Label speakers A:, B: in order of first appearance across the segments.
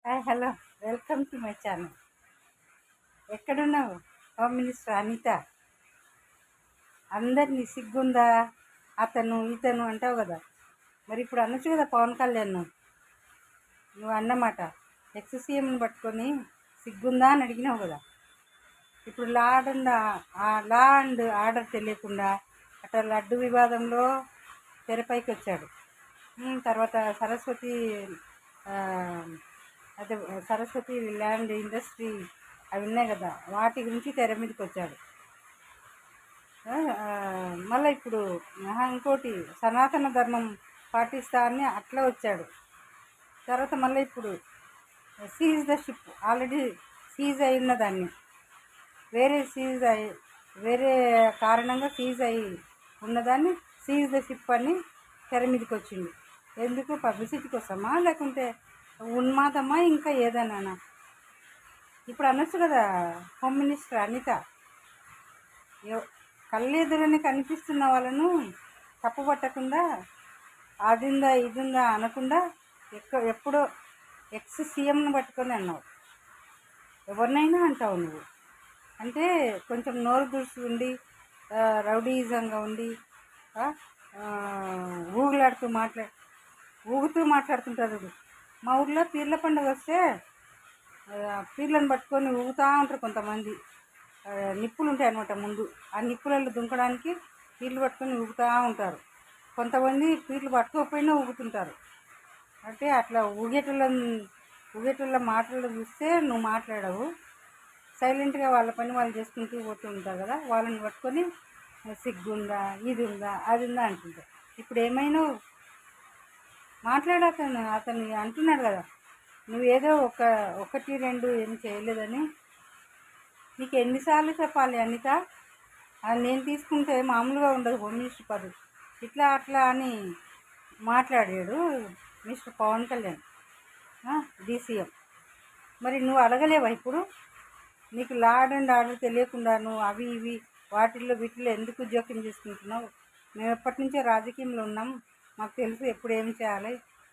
A: Hi hello, welcome to my channel. ఎక్కడున్నావు home minister Anitha? అందరినీ సిగ్గుందా అతను ఇతను అంటావు కదా, మరి ఇప్పుడు అనొచ్చు కదా పవన్ కళ్యాణ్ నువ్వు అన్నమాట. ఎక్స్సీఎంని పట్టుకొని సిగ్గుందా అని అడిగినావు కదా. ఇప్పుడు లా అండ్ ఆర్డర్ తెలియకుండా అట్లా లడ్డు వివాదంలో తెరపైకి వచ్చాడు. తర్వాత అదే సరస్వతి ల్యాండ్ ఇండస్ట్రీ అవి ఉన్నాయి కదా, వాటి గురించి తెర మీదకి వచ్చాడు. మళ్ళీ ఇప్పుడు ఇంకోటి సనాతన ధర్మం పాటిస్తా అని అట్లా వచ్చాడు. తర్వాత మళ్ళీ ఇప్పుడు seize the ship, already seize అయి ఉన్నదాన్ని వేరే కారణంగా సీజ్ అయి ఉన్నదాన్ని సీజ్ ద షిప్ అని తెర మీదకి వచ్చింది. ఎందుకు? పబ్లిసిటీ కోసమా, లేకుంటే ఉన్మాదమా, ఇంకా ఏదైనా? ఇప్పుడు అనొచ్చు కదా హోమ్ మినిస్టర్ అనిత. కళ్ళెదురని కనిపిస్తున్న వాళ్ళను తప్పుపట్టకుండా అదిందా ఇదిందా అనకుండా ఎప్పుడో సీఎంను పట్టుకొని అన్నావు. ఎవరినైనా అంటావు నువ్వు. అంటే కొంచెం నోరు దురుసు ఉండి రౌడీయిజంగా ఉండి ఊగుతూ మాట్లాడుతుంటారు. మా ఊర్లో పీర్ల పండుగ వస్తే పీర్లను పట్టుకొని ఊగుతూ ఉంటారు కొంతమంది. నిప్పులు ఉంటాయి అన్నమాట ముందు, ఆ నిప్పులలో దుంకడానికి పీర్లు పట్టుకొని ఊగుతూ ఉంటారు. కొంతమంది పీర్లు పట్టుకోకపోయినా ఊగుతుంటారు. అంటే అట్లా ఊగేటోళ్ళ మాటలు చూస్తే నువ్వు మాట్లాడవు, సైలెంట్గా వాళ్ళ పని వాళ్ళు చేసుకుంటూ పోతూ ఉంటారు కదా. వాళ్ళని పట్టుకొని సిగ్గుందా, ఇది ఉందా, అది ఉందా అంటుంటారు. ఇప్పుడు ఏమైనా అతను అంటున్నాడు కదా, నువ్వేదో ఒకటి రెండు ఏం చేయలేదని. నీకు ఎన్నిసార్లు చెప్పాలి అనిత? నేను తీసుకుంటే మామూలుగా ఉండదు హోమ్ మినిస్టర్ పదవి. ఇట్లా అట్లా అని మాట్లాడాడు మిస్టర్ పవన్ కళ్యాణ్ డీసీఎం. మరి నువ్వు అడగలేవా ఇప్పుడు? నీకు లా అండ్ ఆర్డర్ తెలియకుండా నువ్వు అవి ఇవి వీటిల్లో ఎందుకు జోక్యం చేసుకుంటున్నావు? మేము ఎప్పటి నుంచో రాజకీయంలో ఉన్నాం, మాకు తెలుసు ఎప్పుడు ఏం చేయాలి,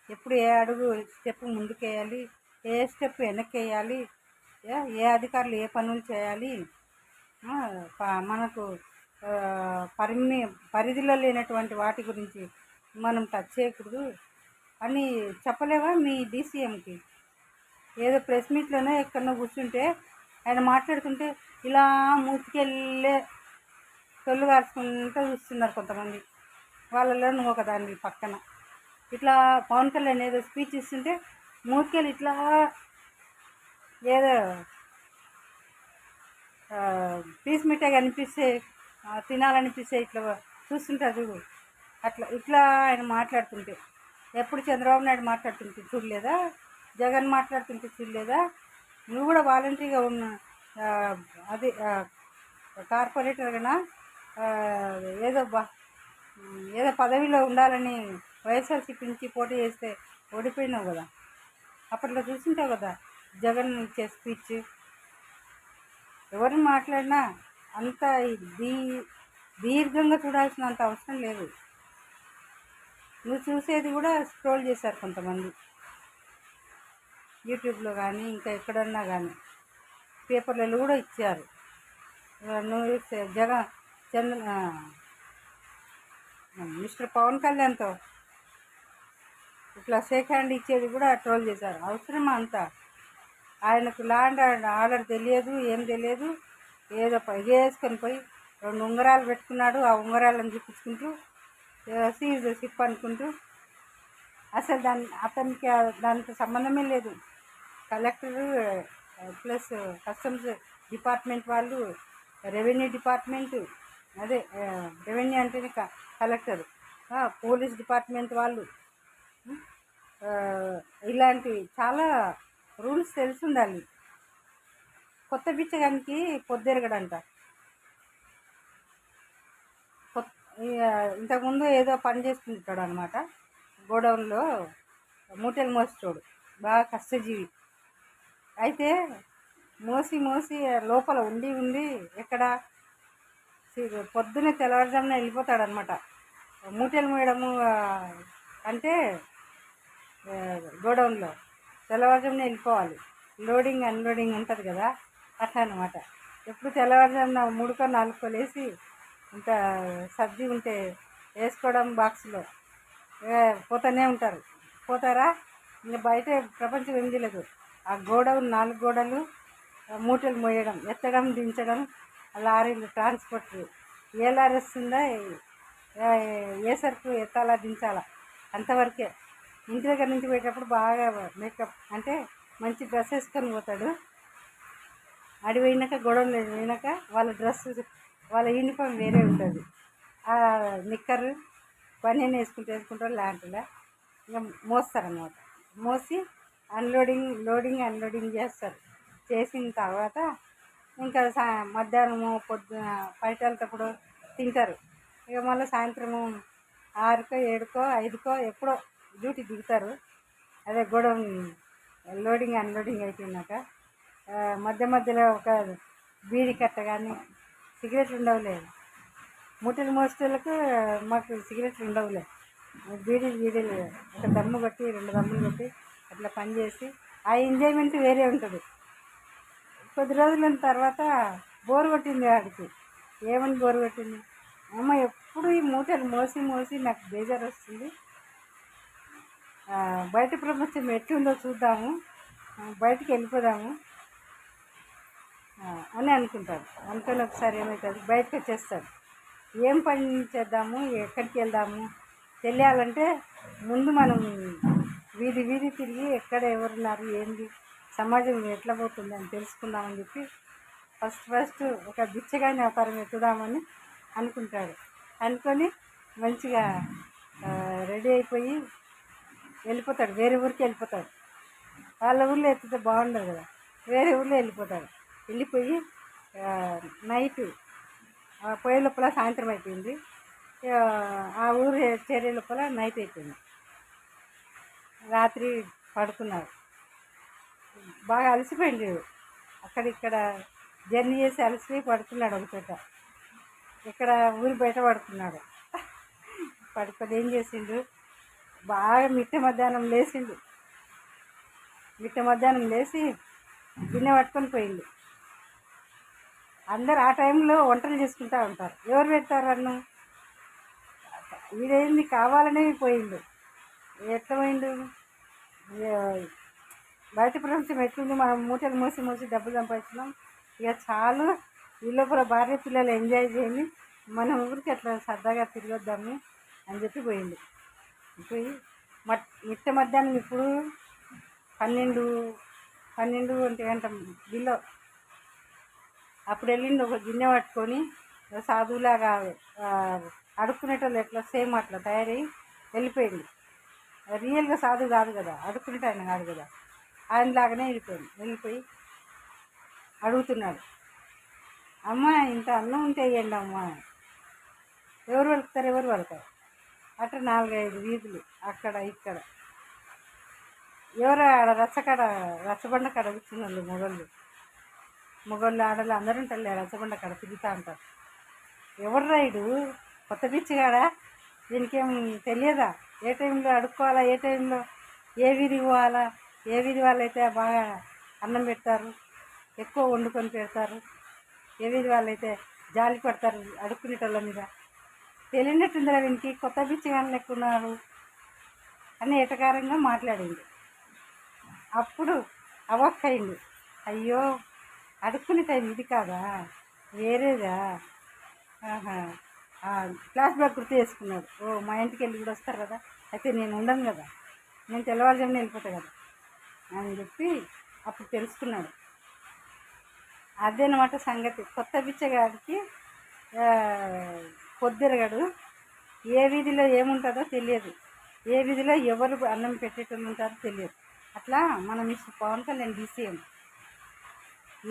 A: ఎప్పుడు ఏ అడుగు స్టెప్ ముందుకేయాలి, ఏ స్టెప్ వెనక్కి వేయాలి, ఏ అధికారులు ఏ పనులు చేయాలి, మనకు పరిధిలో లేనటువంటి వాటి గురించి మనం టచ్ చేయకూడదు అని చెప్పలేవా మీ డీసీఎంకి? ఏదో ప్రెస్ మీట్లోనే ఎక్కడో కూర్చుంటే ఆయన మాట్లాడుతుంటే ఇలా మూతికెళ్ళే తొల్లు కాల్చుకుంటూ చూస్తున్నారు కొంతమంది. వాళ్ళలో నువ్వు ఒక దాని పక్కన ఇట్లా పవన్ కళ్యాణ్ ఏదో స్పీచ్ ఇస్తుంటే మూతికెళ్ళి ఇట్లా ఏదో పీస్ మిఠాయి అనిపిస్తే తినాలనిపిస్తే ఇట్లా చూస్తుంటారు చూడు. ఇట్లా ఆయన మాట్లాడుతుంటే, ఎప్పుడు చంద్రబాబు నాయుడు మాట్లాడుతుంటే చూడలేదా, జగన్ మాట్లాడుతుంటే చూడలేదా? నువ్వు కూడా వాలంటరీగా ఉన్న అది కార్పొరేటర్గా ఏదో పదవిలో ఉండాలని వైఎస్ఆర్సీపీ నుంచి పోటీ చేస్తే ఓడిపోయినావు కదా. అప్పట్లో చూసింటావు కదా జగన్ ఇచ్చే స్పీచ్. ఎవరిని మాట్లాడినా అంత దీర్ఘంగా చూడాల్సినంత అవసరం లేదు. నువ్వు చూసేది కూడా స్క్రోల్ చేశారు కొంతమంది యూట్యూబ్లో కానీ ఇంకా ఎక్కడన్నా కానీ, పేపర్లలో కూడా ఇచ్చారు. నువ్వు మిస్టర్ పవన్ కళ్యాణ్తో ఇట్లా షేక్ హ్యాండ్ ఇచ్చేది కూడా ట్రోల్ చేశారు. అవసరమా అంతా? ఆయనకు లా అండ్ ఆర్డర్ తెలియదు, ఏం తెలియదు. ఏదో వేసుకొని పోయి 2 ఉంగరాలు పెట్టుకున్నాడు, ఆ ఉంగరాలను చూపించుకుంటూ సీజ్ షిప్ అనుకుంటూ. అసలు అతనికి దానికి సంబంధమే లేదు. కలెక్టరు ప్లస్ కస్టమ్స్ డిపార్ట్మెంట్ వాళ్ళు, రెవెన్యూ డిపార్ట్మెంటు, అదే రెవెన్యూ అంటేనే కలెక్టరు, పోలీస్ డిపార్ట్మెంట్ వాళ్ళు, ఇలాంటివి చాలా రూల్స్ తెలిసి ఉండాలి. కొత్త బిచ్చగానికి పొద్దెరగడంట. ఇంతకుముందు ఏదో పని చేసుకుంటాడు అనమాట, గోడౌన్లో మూటలు మోసేటోడు, బాగా కష్టజీవి. అయితే మోసి లోపల ఉండి ఎక్కడ పొద్దున్నే తెల్లవారుజామున వెళ్ళిపోతాడనమాట. మూటలు మోయడము అంటే గోడౌన్లో తెల్లవారుజామున వెళ్ళిపోవాలి. లోడింగ్ అన్లోడింగ్ ఉంటుంది కదా, అట్లా అనమాట. ఎప్పుడు తెల్లవారుజామున 3కో 4కో లేచి ఇంత సర్ది ఉంటే వేసుకోవడం బాక్స్లో పోతూనే ఉంటారు. పోతారా ఇంకా బయట ప్రపంచం ఏం తెలియదు. ఆ గోడలు 4 గోడలు మూటలు మోయడం, ఎత్తడం, దించడం, లారీలు ట్రాన్స్పోర్ట్ ఏ లారీ వస్తుందా, ఏ సరుకు ఎత్తాలా దించాలా అంతవరకే. ఇంటి దగ్గర నుంచి పోయేటప్పుడు బాగా మేకప్ అంటే మంచి డ్రెస్ వేసుకొని పోతాడు. అడి పోయినాక గొడవలు పోయినాక వాళ్ళ డ్రెస్ వాళ్ళ యూనిఫామ్ వేరే ఉంటుంది. ఆ నిక్కరు బనీన్ వేసుకుంటారు లాంటిలా ఇంకా మోస్తారన్నమాట. మోసి లోడింగ్ అన్లోడింగ్ చేస్తారు. చేసిన తర్వాత ఇంకా మధ్యాహ్నము పొద్దున బయటప్పుడు తింటారు. ఇక మళ్ళీ సాయంత్రము 6కో 7కో 5కో ఎప్పుడో డ్యూటీ దిగుతారు. అదే గొడవ లోడింగ్ అన్లోడింగ్ అయిపోయినాక మధ్య మధ్యలో ఒక బీడీ కట్ట కానీ సిగరెట్లు ఉండవులే. మూటలు మోసేటోళ్ళకు మాకు సిగరెట్లు ఉండవులే. బీడీలు ఒక దమ్ము కొట్టి 2 దమ్ములు కొట్టి అట్లా పనిచేసి ఆ ఎంజాయ్మెంట్ వేరే ఉంటుంది. కొద్ది రోజుల తర్వాత బోరు కొట్టింది వాడికి. ఏమని బోరు కొట్టింది, అమ్మ ఎప్పుడు ఈ మూటలు మోసి మోసి నాకు బేజారు వస్తుంది, బయట ప్రపంచం ఎట్లుందో చూద్దాము, బయటికి వెళ్ళిపోదాము అని అనుకుంటాడు. అనుకొని ఒకసారి ఏమవుతుంది, బయటకు వచ్చేస్తాడు. ఏం పని చేద్దాము, ఎక్కడికి వెళ్దాము తెలియాలంటే ముందు మనం వీధి తిరిగి ఎక్కడ ఎవరున్నారు, ఏంది, సమాజం ఎట్లా పోతుంది అని తెలుసుకుందామని చెప్పి ఫస్ట్ ఒక బిచ్చగాని వ్యాపారం ఎత్తుదామని అనుకుంటాడు. అనుకొని మంచిగా రెడీ అయిపోయి వెళ్ళిపోతాడు. వేరే ఊరికి వెళ్ళిపోతాడు. వాళ్ళ ఊళ్ళో ఎత్తితే బాగుండదు కదా, వేరే ఊళ్ళో వెళ్ళిపోతాడు. వెళ్ళిపోయి నైట్ పోయే లోపల సాయంత్రం అయిపోయింది. ఆ ఊరు చేరే లోపల నైట్ అయిపోయింది. రాత్రి పడుకున్నాడు. బాగా అలసిపోయింది. అక్కడిక్కడ జర్నీ చేసి అలసిపోయి పడుకున్నాడు ఒక చోట. ఇక్కడ ఊరి బయట పడుకున్నాడు. పడుకొని ఏం చేసిండు, బాగా మిట్ట మధ్యాహ్నం లేచి గిన్నె పట్టుకొని పోయిండు. అందరు ఆ టైంలో వంటలు చేసుకుంటూ ఉంటారు. ఎవరు పెడతారు అన్నం? వీడేంది కావాలనే పోయిండు. ఎట్లా పోయిండు, బయట ప్రపంచం ఎట్లుంది, మనం మూటలు మోసి డబ్బులు సంపాదించినాం, ఇక చాలు, ఈ లోపల భార్య పిల్లలు ఎంజాయ్ చేయండి, మన ఊరికి అట్లా సరదాగా తిరిగొద్దాము అని చెప్పి పోయిండు. పోయి మిట్ట మధ్యాహ్నం ఇప్పుడు 12 గంట బిల్లో అప్పుడు వెళ్ళిండు. ఒక గిన్నె పట్టుకొని సాధువులాగా అడుక్కునేటోళ్ళు ఎట్లా సేమ్ అట్లా తయారయ్యి వెళ్ళిపోయింది. రియల్గా సాధువు కాదు కదా, అడుక్కునేట ఆయన కాదు కదా, ఆయనలాగానే వెళ్ళిపోయి అడుగుతున్నాడు, అమ్మ ఇంత అన్నం ఉంటే వేయండి అమ్మ. ఎవరు వెళ్తారు అట్లా 4-5 వీధులు అక్కడ ఇక్కడ ఎవరు ఆడ రచ్చబండ కాడ కూర్చున్న వాళ్ళు మొగోళ్ళు ఆడలు అందరూ ఉంటారు. రచ్చబండ కాడ తిరుగుతూ ఉంటారు. ఎవరు రైడు కొత్త పిచ్చిగాడా, దీనికేం తెలియదా ఏ టైంలో అడుక్కోవాలా, ఏ టైంలో ఏ వీధికి పోవాలా, ఏ వీధి వాళ్ళైతే బాగా అన్నం పెడతారు, ఎక్కువ వండుకొని పెడతారు, ఏ వీధి వాళ్ళైతే జాలి పడతారు అడుక్కునేటోళ్ళ మీద. తెలియనట్టుందిరా వీనికి, కొత్త పిచ్చిగాని లెక్కున్నారు అని ఎటకారంగా మాట్లాడింది. అప్పుడు అవక్కయింది, అయ్యో అడుక్కునే టైం ఇది కాదా, వేరేదా, ఫ్లాష్ బ్యాక్ గుర్తు చేసుకున్నాడు. ఓ మా ఇంటికి వెళ్ళి కూడా వస్తారు కదా, అయితే నేను ఉండను కదా, నేను తెల్లవారుజామున వెళ్ళిపోతాను కదా అని చెప్పి అప్పుడు తెలుసుకున్నాడు. అదేనమాట సంగతి. కొత్త బిచ్చగాడికి పొద్దురగడు, ఏ వీధిలో ఏముంటుందో తెలియదు, ఏ వీధిలో ఎవరు అన్నం పెట్టేటోళ్ళు ఉంటారో తెలియదు. అట్లా మన మిస్టర్ పవన్ కళ్యాణ్ DCM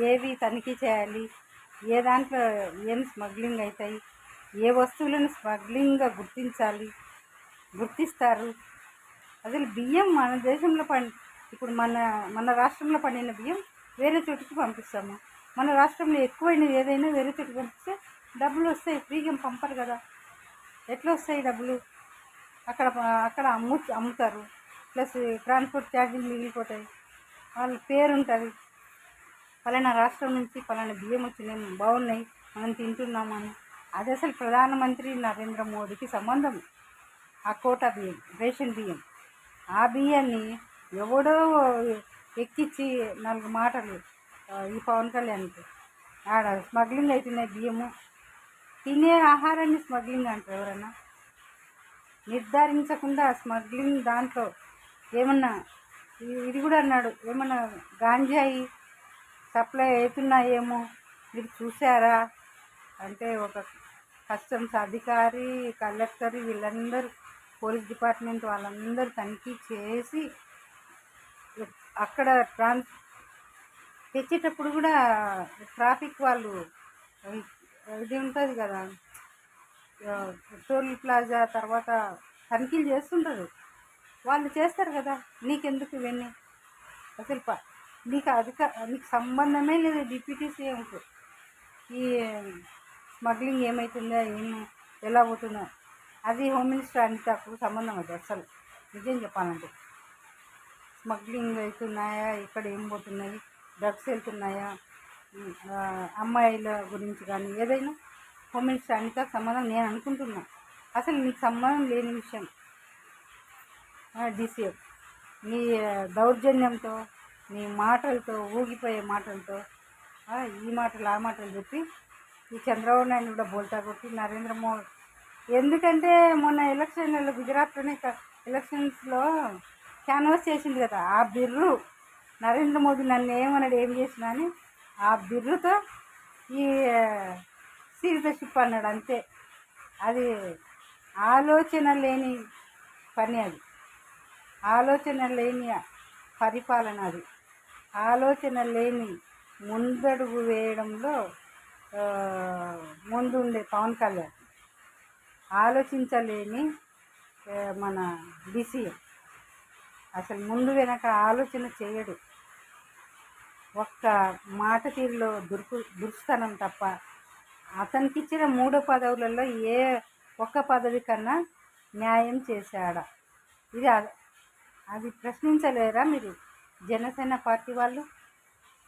A: ఏవి తనిఖీ చేయాలి, ఏ దాంట్లో ఏం స్మగ్లింగ్ అవుతాయి, ఏ వస్తువులను స్మగ్లింగ్గా గుర్తిస్తారు. అసలు బియ్యం మన దేశంలో ఇప్పుడు మన రాష్ట్రంలో పండిన బియ్యం వేరే చోటుకి పంపిస్తాము. మన రాష్ట్రంలో ఎక్కువైనది ఏదైనా వేరే చోటుకి పంపిస్తే డబ్బులు వస్తాయి, ఫ్రీగా పంపరు కదా, ఎట్లా వస్తాయి డబ్బులు? అక్కడ అమ్ముతారు, ప్లస్ ట్రాన్స్పోర్ట్ ఛార్జీలు మిగిలిపోతాయి. వాళ్ళ పేరు ఉంటుంది, పలానా రాష్ట్రం నుంచి పలానా బియ్యం వచ్చినాయి, బాగున్నాయి, మనం తింటున్నామని. అది అసలు ప్రధానమంత్రి నరేంద్ర మోడీకి సంబంధం. ఆ కోటా బియ్యం, రేషన్ బియ్యం, ఆ బియ్యాన్ని ఎవడో ఎక్కించి 4 మాటలు ఈ పవన్ కళ్యాణ్కి ఆడ స్మగ్లింగ్ అవుతున్నాయి బియ్యము. తినే ఆహారాన్ని స్మగ్లింగ్ అంటారు ఎవరన్నా? నిర్ధారించకుండా స్మగ్లింగ్ దాంట్లో ఏమన్నా ఇది కూడా అన్నాడు, ఏమన్నా గాంజాయి సప్లై అవుతున్నాయేమో మీరు చూసారా అంటే ఒక కస్టమ్స్ అధికారి, కలెక్టర్, వీళ్ళందరూ పోలీస్ డిపార్ట్మెంట్ వాళ్ళందరూ తనిఖీ చేసి అక్కడ తెచ్చేటప్పుడు కూడా ట్రాఫిక్ వాళ్ళు ఇది ఉంటుంది కదా, టోల్ ప్లాజా తర్వాత తనిఖీలు చేస్తుంటారు. వాళ్ళు చేస్తారు కదా, నీకెందుకు ఇవన్నీ? అసలు నీకు సంబంధమే లేదు డిప్యూటీ సీఎంకు ఈ స్మగ్లింగ్ ఏమవుతుందో ఎలా పోతుందో. అది హోమ్ మినిస్టర్ అనితకు సంబంధం. అది అసలు నిజం చెప్పాలంటే స్మగ్లింగ్ అవుతున్నాయా, ఇక్కడ ఏం పోతున్నాయి, డ్రగ్స్ వెళ్తున్నాయా, అమ్మాయిల గురించి కానీ ఏదైనా హోమ్ మినిస్టర్ అనితకు సంబంధం నేను అనుకుంటున్నా. అసలు నీకు సంబంధం లేని విషయం. డీసీఎం నీ దౌర్జన్యంతో, నీ మాటలతో, ఊగిపోయే మాటలతో, ఈ మాటలు ఆ మాటలు చెప్పి ఈ చంద్రబాబు నాయుడు కూడా బోల్తా కొట్టి నరేంద్ర మోడీ. ఎందుకంటే మొన్న ఎలక్షన్లలో గుజరాత్లోనే ఎలక్షన్స్లో క్యాన్వాస్ చేసింది కదా, ఆ బిర్రు నరేంద్ర మోదీ నన్ను ఏమన్నాడు, ఏం చేసినా అని ఆ బిర్రుతో ఈ సీరియస్షిప్ అన్నాడు అంతే. అది ఆలోచన లేని పని, అది ఆలోచన లేని పరిపాలన, అది ఆలోచన లేని ముందడుగు వేయడంలో ముందుండే పవన్ కళ్యాణ్, ఆలోచించలేని మన డీసీఎం, అసలు ముందు వెనక ఆలోచన చేయడు. ఒక్క మాట తీరులో దురుస్తనం తప్ప అతనికి ఇచ్చిన 3 పదవులలో ఏ ఒక్క పదవి కన్నా న్యాయం చేశాడా? ఇది అది ప్రశ్నించలేరా మీరు జనసేన పార్టీ వాళ్ళు?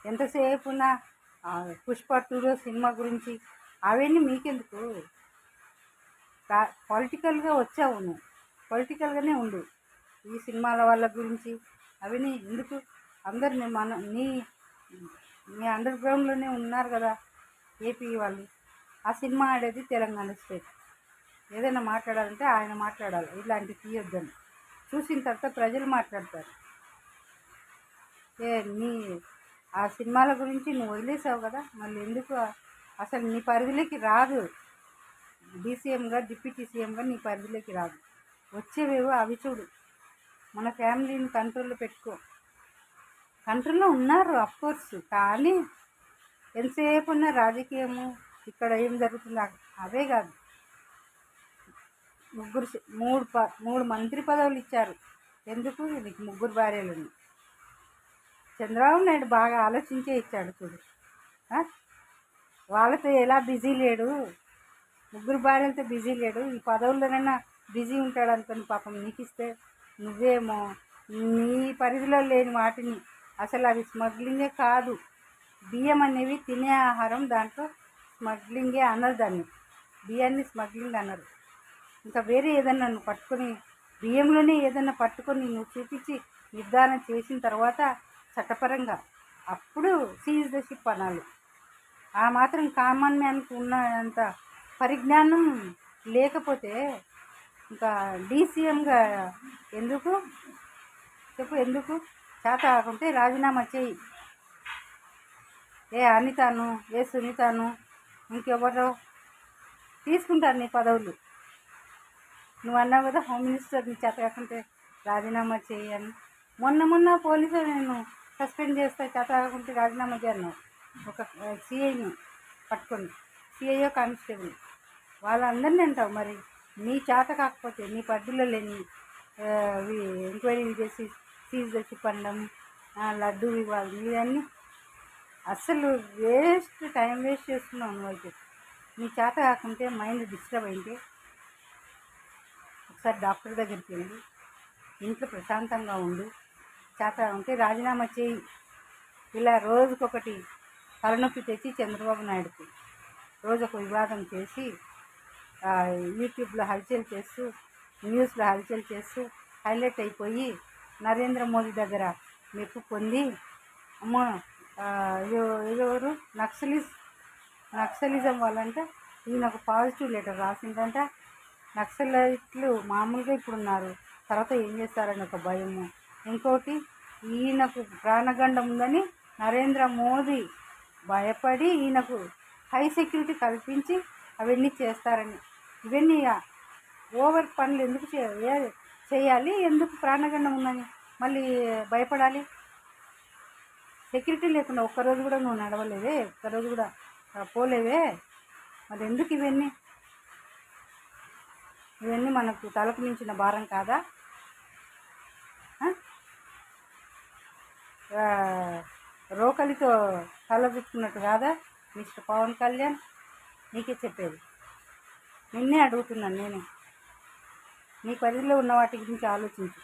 A: ఎంతసేపున పుష్ప 2 సినిమా గురించి అవన్నీ మీకెందుకు? పొలిటికల్గా వచ్చావు నువ్వు, పొలిటికల్గానే ఉండు. ఈ సినిమాల వాళ్ళ గురించి అవన్నీ ఎందుకు? అందరు మీ అండర్ గ్రౌండ్లోనే ఉన్నారు కదా ఏపీ వాళ్ళు. ఆ సినిమా ఆడేది తెలంగాణ స్టేట్. ఏదైనా మాట్లాడాలంటే ఆయన మాట్లాడాలి, ఇలాంటివి తీయొద్దని. చూసిన తర్వాత ప్రజలు మాట్లాడతారు. నీ ఆ సినిమాల గురించి నువ్వు వదిలేసావు కదా, మళ్ళీ ఎందుకు? అసలు నీ పరిధిలోకి రాదు. డీసీఎంగా, డిప్యూటీ సీఎంగా నీ పరిధిలోకి రాదు. వచ్చేవేవో అవి చూడు. మన ఫ్యామిలీని కంట్రోల్లో పెట్టుకో. కంట్రోల్లో ఉన్నారు అఫ్కోర్స్, కానీ ఎంతసేపు ఉన్న రాజకీయము, ఇక్కడ ఏం జరుగుతుందో అవే కాదు. 3 మంత్రి పదవులు ఇచ్చారు. ఎందుకు? నీకు 3 భార్యలను. చంద్రబాబు నాయుడు బాగా ఆలోచించే ఇచ్చాడు చూడు. వాళ్ళతో ఎలా బిజీ లేడు, 3 భార్యలతో బిజీ లేడు. ఈ పదవుల్లోనైనా బిజీ ఉంటాడు అనుకుని పాపం నీకు ఇస్తే నువ్వేమో నీ పరిధిలో లేని వాటిని, అసలు అవి స్మగ్లింగే కాదు. బియ్యం అనేవి తినే ఆహారం, దాంట్లో స్మగ్లింగే అన్నారు దాన్ని. బియ్యాన్ని స్మగ్లింగ్ అన్నారు. ఇంకా వేరే ఏదన్నా నువ్వు పట్టుకొని, బియ్యంలోనే ఏదన్నా పట్టుకొని నువ్వు చూపించి నిర్ధారణ చేసిన తర్వాత చట్టపరంగా అప్పుడు సీజ్ ద షిప్ అనాలి. ఆ మాత్రం కామన్ మ్యాన్కి ఉన్నంత పరిజ్ఞానం లేకపోతే ఇంకా డీసీఎంగా ఎందుకు చెప్పు? ఎందుకు చేత కాకుంటే రాజీనామా చేయి. ఏ అనితను, ఏ సునీతను, ఇంకెవరో తీసుకుంటారు నీ పదవులు. నువ్వు అన్నావు కదా హోమ్ మినిస్టర్ నీ చేత కాకుంటే రాజీనామా చేయి అని. మొన్న పోలీసులు నేను సస్పెండ్ చేస్తే చేత కాకుంటే రాజీనామా చేయన్నావు. ఒక సిఐని పట్టుకొని, సిఐఓ కానిస్టేబుల్ వాళ్ళందరినీ అంటావు. మరి నీ చేత కాకపోతే, నీ పరిధిలో లేని ఎంక్వైరీ చేసి సీజ్ చేసి పండడం, లడ్డు ఇవ్వాలి, ఇవన్నీ అస్సలు వేస్ట్, టైం వేస్ట్ చేస్తున్నావు నువ్వైతే. నీ చేత కాకుంటే, మైండ్ డిస్టర్బ్ అయితే ఒకసారి డాక్టర్ దగ్గరికి వెళ్ళి ఇంట్లో ప్రశాంతంగా ఉండు. చేత ఉంటే రాజీనామా చేయి. ఇలా రోజుకొకటి తలనొప్పి తెచ్చి చంద్రబాబు నాయుడుకి రోజు ఒక వివాదం చేసి యూట్యూబ్లో హల్చల్ చేస్తూ, న్యూస్లో హల్చల్ చేస్తూ హైలైట్ అయిపోయి నరేంద్ర మోదీ దగ్గర మెప్పు పొంది అమ్మో ఎవరు నక్సలిజం వాళ్ళంటే ఈయన ఒక పాజిటివ్ లెటర్ రాసిందంట. నక్సలైట్లు మామూలుగా ఇప్పుడున్నారు, తర్వాత ఏం చేస్తారని ఒక భయము. ఇంకోటి ఈయనకు ప్రాణగండం ఉందని నరేంద్ర మోదీ భయపడి ఈయనకు హై సెక్యూరిటీ కల్పించి అవన్నీ చేస్తారని. ఇవన్నీ ఓవర్ పనులు ఎందుకు చేయాలి? ఎందుకు ప్రాణగండం ఉందని మళ్ళీ భయపడాలి? సెక్యూరిటీ లేకుండా ఒక్కరోజు కూడా నువ్వు నడవలేవే, ఒక్కరోజు కూడా పోలేవే, మరి ఎందుకు ఇవన్నీ మనకు తలకు మించిన భారం కాదా? రోకలితో తలబుచ్చుకున్నట్టు కాదా మిస్టర్ పవన్ కళ్యాణ్? నీకే చెప్పేది, నిన్నే అడుగుతున్నాను. నేను నీ పరిధిలో ఉన్న వాటి గురించి ఆలోచించు.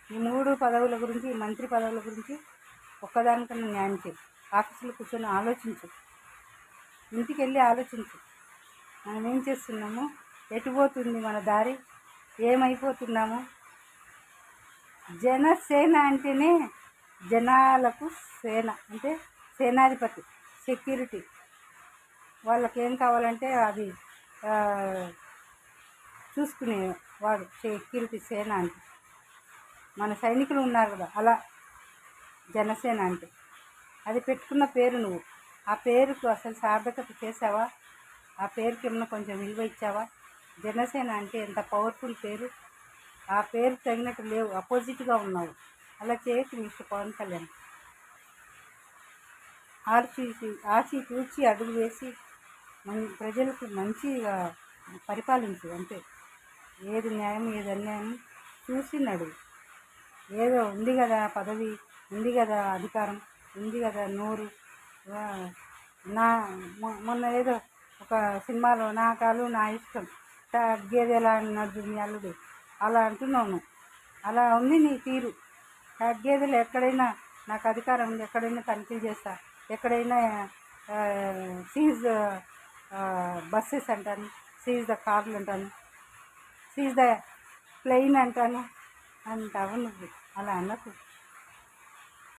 A: ఈ 3 పదవుల గురించి, మంత్రి పదవుల గురించి ఒక్కదానికన్నా న్యాయం చేయి. ఆఫీసులో కూర్చొని ఆలోచించు, ఇంటికి వెళ్ళి ఆలోచించు. మనం ఏం చేస్తున్నాము, ఎటుపోతుంది మన దారి, ఏమైపోతున్నాము? జనసేన అంటేనే జనాలకు సేన, అంటే సేనాధిపతి, సెక్యూరిటీ. వాళ్ళకి ఏం కావాలంటే అది చూసుకునేవాడు సెక్యూరిటీ సేన అంటే. మన సైనికులు ఉన్నారు కదా, అలా జనసేన అంటే. అది పెట్టుకున్న పేరు నువ్వు. ఆ పేరుకు అసలు సార్థకత చేసావా? ఆ పేరుకి ఏమన్నా కొంచెం విలువ ఇచ్చావా? జనసేన అంటే ఎంత పవర్ఫుల్ పేరు. ఆ పేరు తగినట్టు లేవు, అపోజిట్గా ఉన్నావు. అలా చేయకు మిస్టర్ పవన్ కళ్యాణ్. ఆచి తూచి అడుగు వేసి ప్రజలకు మంచిగా పరిపాలించు అంతే. ఏది న్యాయం ఏది అన్యాయం చూసి నడువు. ఏదో ఉంది కదా పదవి, ఉంది కదా అధికారం, ఉంది కదా నోరు. మొన్న ఏదో ఒక సినిమాలో నా కాలు నా ఇష్టం తగ్గేది ఎలా అన్నాడు మీ అల్లుడు, అలా అంటున్నాను. అలా ఉంది నీ తీరు. తగ్గేదిలో ఎక్కడైనా నాకు అధికారం ఉంది, ఎక్కడైనా తనిఖీలు చేస్తా, ఎక్కడైనా సీజ్ బస్సెస్ అంటాను, సీజ్ ద కార్లు అంటాను, సీజ్ ద ప్లెయిన్ అంటాను అంటావు నువ్వు. అలా అన్నకు